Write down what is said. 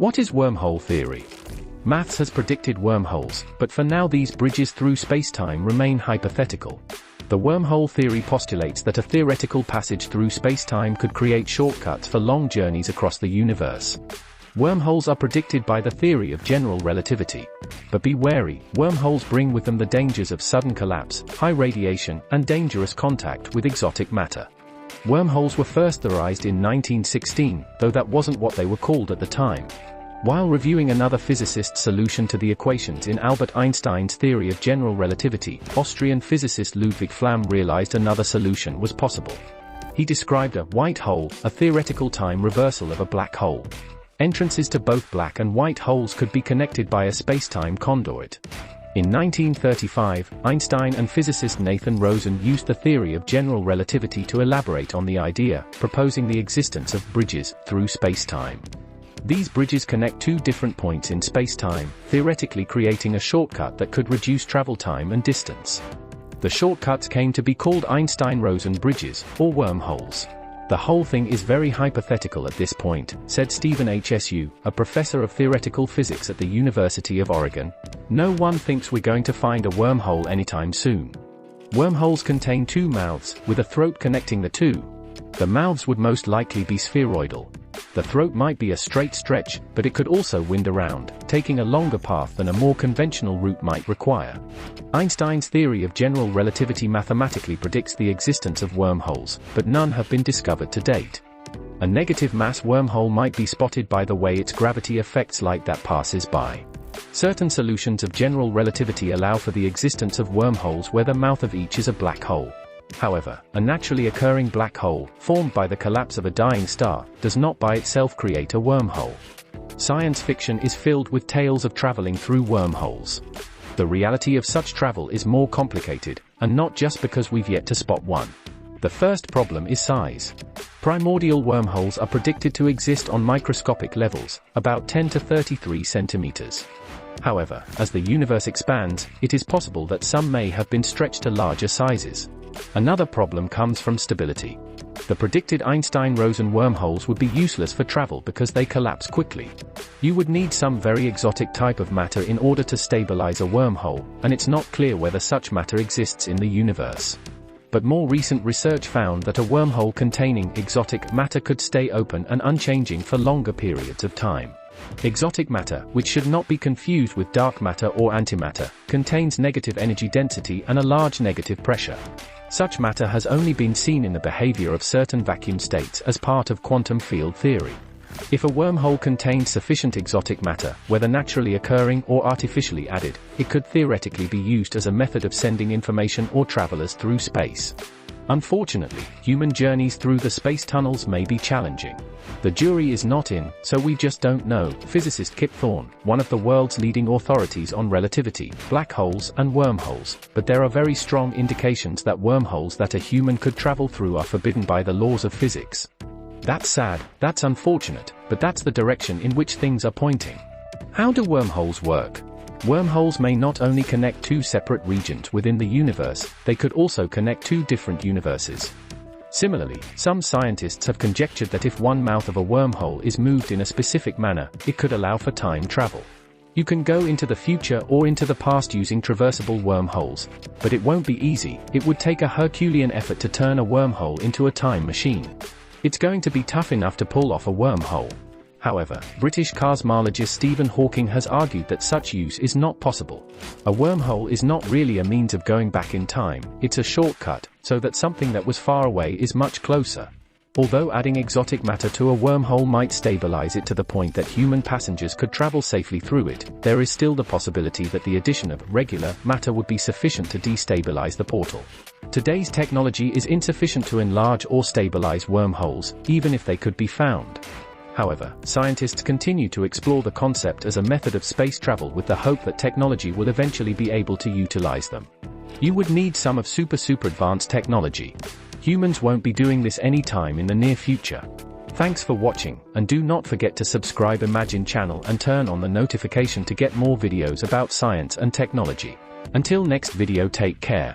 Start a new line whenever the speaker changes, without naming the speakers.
What is wormhole theory? Maths has predicted wormholes, but for now these bridges through spacetime remain hypothetical. The wormhole theory postulates that a theoretical passage through spacetime could create shortcuts for long journeys across the universe. Wormholes are predicted by the theory of general relativity. But be wary, wormholes bring with them the dangers of sudden collapse, high radiation, and dangerous contact with exotic matter. Wormholes were first theorized in 1916, though that wasn't what they were called at the time. While reviewing another physicist's solution to the equations in Albert Einstein's theory of general relativity, Austrian physicist Ludwig Flamm realized another solution was possible. He described a white hole, a theoretical time reversal of a black hole. Entrances to both black and white holes could be connected by a spacetime conduit. In 1935, Einstein and physicist Nathan Rosen used the theory of general relativity to elaborate on the idea, proposing the existence of bridges through spacetime. These bridges connect two different points in spacetime, theoretically creating a shortcut that could reduce travel time and distance. The shortcuts came to be called Einstein-Rosen bridges, or wormholes. The whole thing is very hypothetical at this point, said Stephen Hsu, a professor of theoretical physics at the University of Oregon. No one thinks we're going to find a wormhole anytime soon. Wormholes contain two mouths, with a throat connecting the two. The mouths would most likely be spheroidal. The throat might be a straight stretch, but it could also wind around, taking a longer path than a more conventional route might require. Einstein's theory of general relativity mathematically predicts the existence of wormholes, but none have been discovered to date. A negative mass wormhole might be spotted by the way its gravity affects light that passes by. Certain solutions of general relativity allow for the existence of wormholes where the mouth of each is a black hole. However, a naturally occurring black hole, formed by the collapse of a dying star, does not by itself create a wormhole. Science fiction is filled with tales of traveling through wormholes. The reality of such travel is more complicated, and not just because we've yet to spot one. The first problem is size. Primordial wormholes are predicted to exist on microscopic levels, about 10 to 33 centimeters. However, as the universe expands, it is possible that some may have been stretched to larger sizes. Another problem comes from stability. The predicted Einstein-Rosen wormholes would be useless for travel because they collapse quickly. You would need some very exotic type of matter in order to stabilize a wormhole, and it's not clear whether such matter exists in the universe. But more recent research found that a wormhole containing exotic matter could stay open and unchanging for longer periods of time. Exotic matter, which should not be confused with dark matter or antimatter, contains negative energy density and a large negative pressure. Such matter has only been seen in the behavior of certain vacuum states as part of quantum field theory. If a wormhole contains sufficient exotic matter, whether naturally occurring or artificially added, it could theoretically be used as a method of sending information or travelers through space. Unfortunately, human journeys through the space tunnels may be challenging. The jury is not in, so we just don't know. Physicist Kip Thorne, one of the world's leading authorities on relativity, black holes, and wormholes, but there are very strong indications that wormholes that a human could travel through are forbidden by the laws of physics. That's sad, that's unfortunate, but that's the direction in which things are pointing. How do wormholes work? Wormholes may not only connect two separate regions within the universe, they could also connect two different universes. Similarly, some scientists have conjectured that if one mouth of a wormhole is moved in a specific manner, it could allow for time travel. You can go into the future or into the past using traversable wormholes, but it won't be easy. It would take a Herculean effort to turn a wormhole into a time machine. It's going to be tough enough to pull off a wormhole. However, British cosmologist Stephen Hawking has argued that such use is not possible. A wormhole is not really a means of going back in time, it's a shortcut, so that something that was far away is much closer. Although adding exotic matter to a wormhole might stabilize it to the point that human passengers could travel safely through it, there is still the possibility that the addition of regular matter would be sufficient to destabilize the portal. Today's technology is insufficient to enlarge or stabilize wormholes, even if they could be found. However, scientists continue to explore the concept as a method of space travel with the hope that technology will eventually be able to utilize them. You would need some of super advanced technology. Humans won't be doing this anytime in the near future. Thanks for watching, and do not forget to subscribe Imagine channel and turn on the notification to get more videos about science and technology. Until next video, take care.